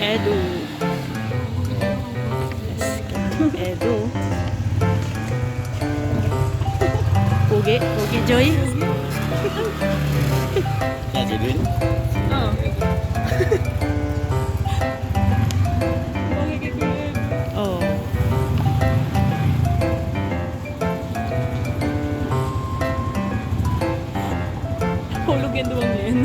Edu. Yes, Kalingap Edu. Pugi, Pugi Joy. Jadi Edwin. Oh. Oh. Hulog yan doang yan.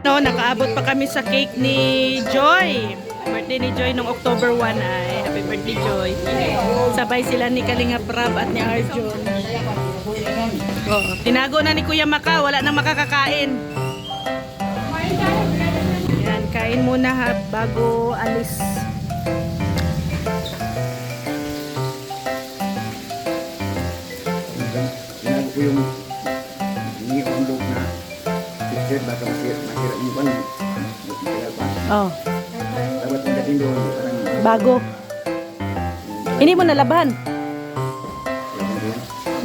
No, nakaabot pa kami sa cake ni Joy. Birthday ni Joy nung October 1 ay. Happy birthday, Joy. Sabay sila ni Kalingap Rab at ni Arjun. Oh, tinago na ni Kuya Maka, wala nang makakakain. Yan, kain muna ha, bago alis. Sinabi ko yung ni-unlock na picture, baka masira yung pan. Oh, Dapat ang dating doon, parang bago. Ini mo nalaban.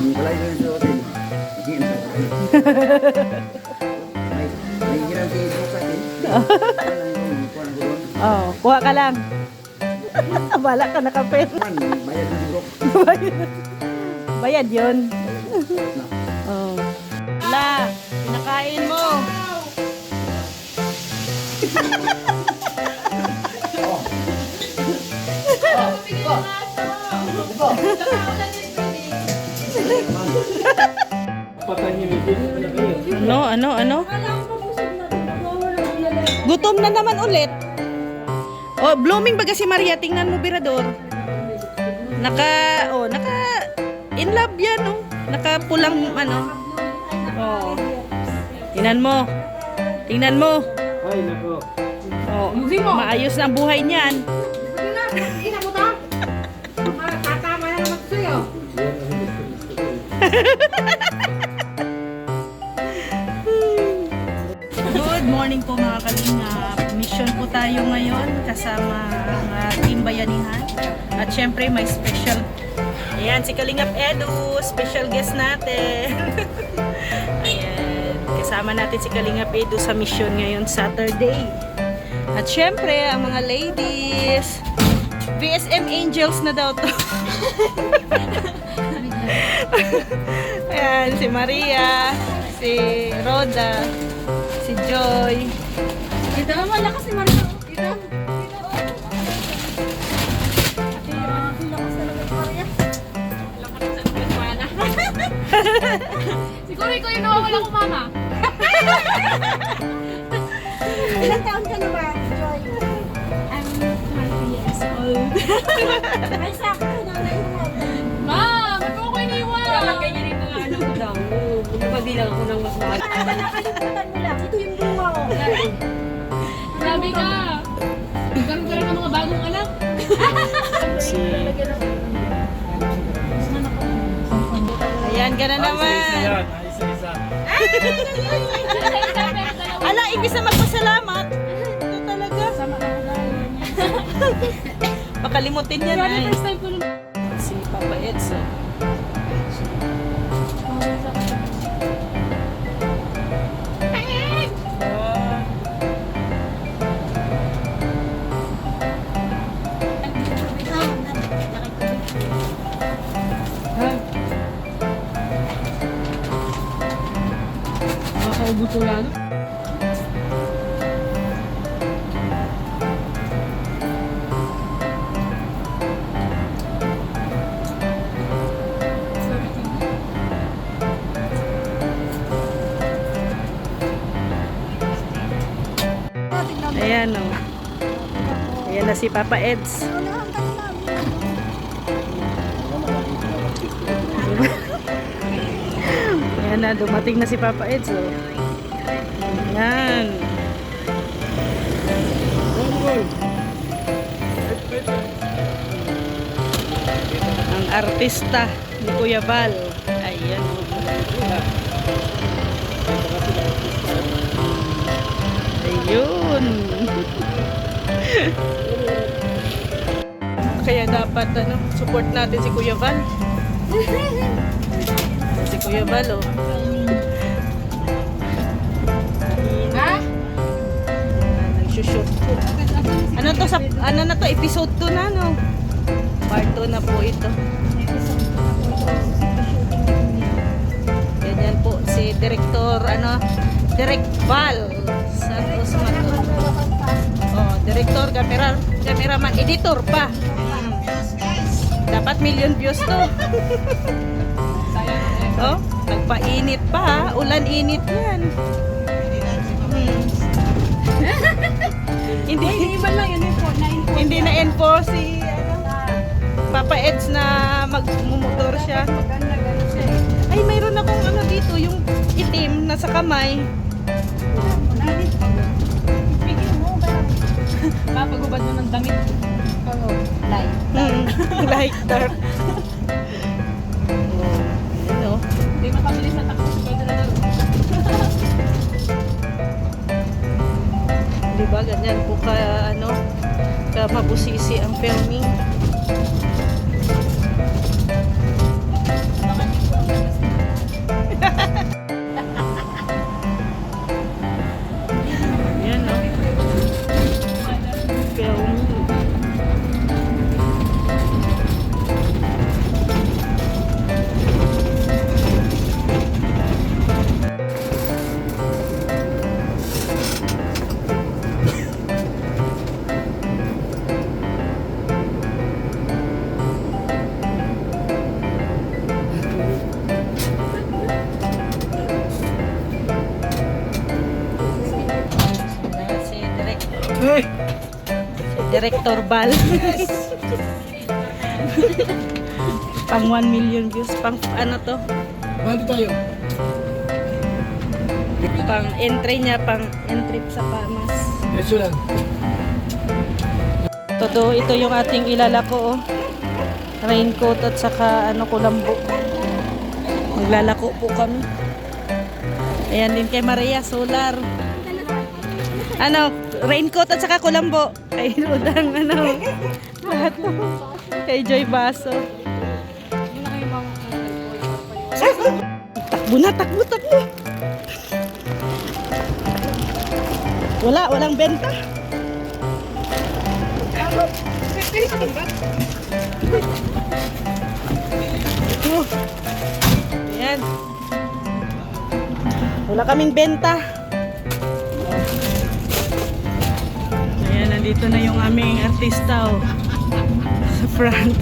yung palay doon sa hotel. Hindi na sa hotel. May hirang tiyo sa atin. Oh, kuha ka lang. Wala ka na kape. Man, bayad na siguro. Bayad yun. Oh. La, pinakain mo. Ano? Gutom na naman ulit. Oh, blooming baga si Maria, tingnan mo Birador. Naka in love yan, oh. Naka pulang ano. Oh. Tingnan mo. Tingnan mo. Ay, nako. Oh, maayos na ang buhay niyan. Good morning po mga kalingap. Mission po tayo ngayon kasama ang Team Bayanihan. At syempre may special. Ayan, si Kalingap Edu, special guest natin. Ayan, kasama natin si Kalingap Edu sa mission ngayon Saturday. At syempre ang mga ladies, VSM Angels na daw to. Ayan, si Maria, si Roda, si Joy. Ito naman, lakas ni Maria. Ito. Lakas talaga ni Maria. Lakas sa nagmana. Siguro ikaw yung nawawala ko, mama. Ilang taon ka na ba, Joy? I'm 20 years old. Ay, sakto. Nanay mo. Ma, ba't mo ko iniwan? Kaya ganyan rin mga ano ko daw. Bumabilang ako ng mas mahal. Nakalimutan mo lang. Ito yung bunga ko. Sabi ka. Nagkaroon ka rin ng mga bagong anak. Ayan ka na naman. Ala, ibig na magpasalamat. Ito talaga. Makalimutin yan ay. First time ko nung... Si Papa Edso. Nakakaubo ko lang. Ayan o. Ayan na si Papa Eds. Ayan na, dumating na si Papa Eds o. Ayan. Ang artista ni Kuya Val. Ayan o. Ayun. Kaya dapat support natin si Kuya Val. Si Kuya Val, oh. nagsushoot po. Ano to sa ano na to episode 2 na no? Part 2 na po ito. Ganyan po si Director Direct Val Santos Mato. Oh, Director, cameraman, editor pa. Dapat million views to. Oh, nagpainit pa ha. Ulan init yan. Hindi na enforce si Papa Eds na magmumotor siya. Ay, mayroon akong dito, yung itim na sa kamay. Papagubad mo ng damit. Light. Light dark. Oh, ano? Hindi makabili sa takbo. Diba, ganyan po ka mabusisi ang filming. Yan, no? Filming. Hey! Director Bal. Pang 1 million views. Pang ano to? Bali tayo. Pang entry niya. Pang entry sa Pamas. Ito lang. Todo, ito yung ating ilalako. Oh. Raincoat at saka kulambo. Maglalako po kami. Ayan din kay Maria, solar. Raincoat at saka kulambo. Kay Rodang, lahat po. Kay Joy Baso. Takbo na, takbo. Walang benta. Oh. Ayan. Wala kaming benta. Ayan, nandito na yung aming artista sa front.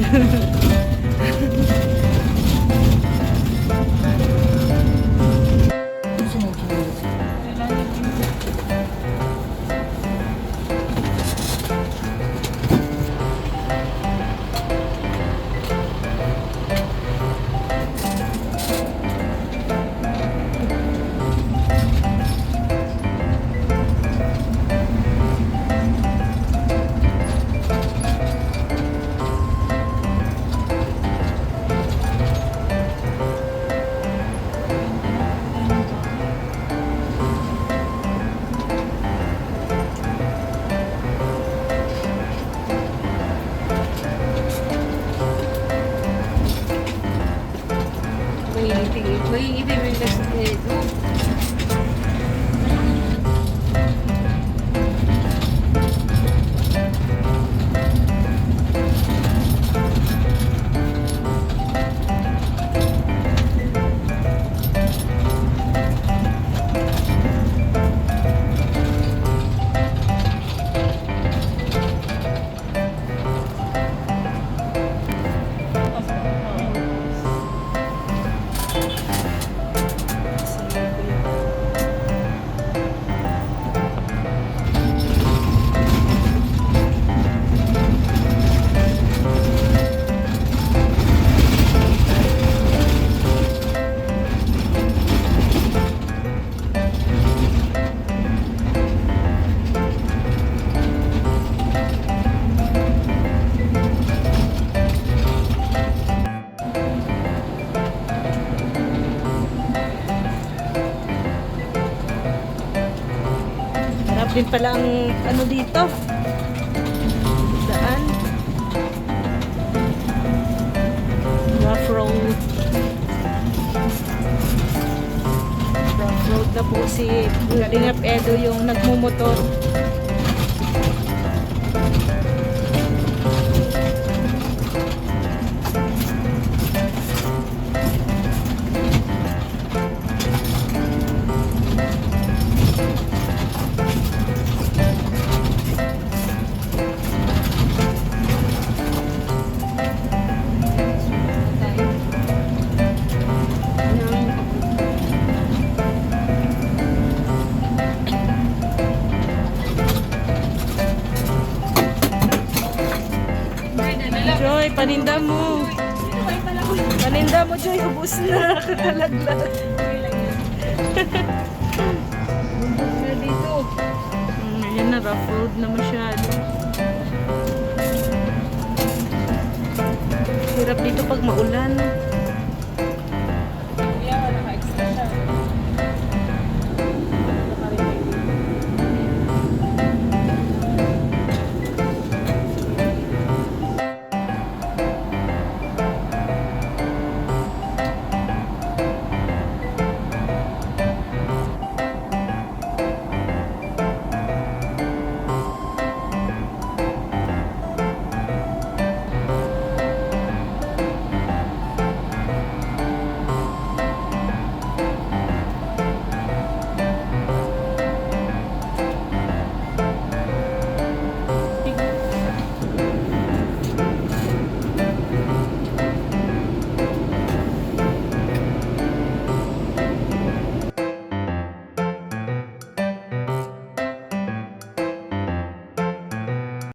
Din pala ang dito. Daan. Rough road. Rough road na po si Kalingap Edo yung nagmumotor. paninda mo. Paninda mo, Joy. Ubus na. Kakalaglag. Bundok na dito. Ayan na, rough road na masyado. Hirap dito pag maulan.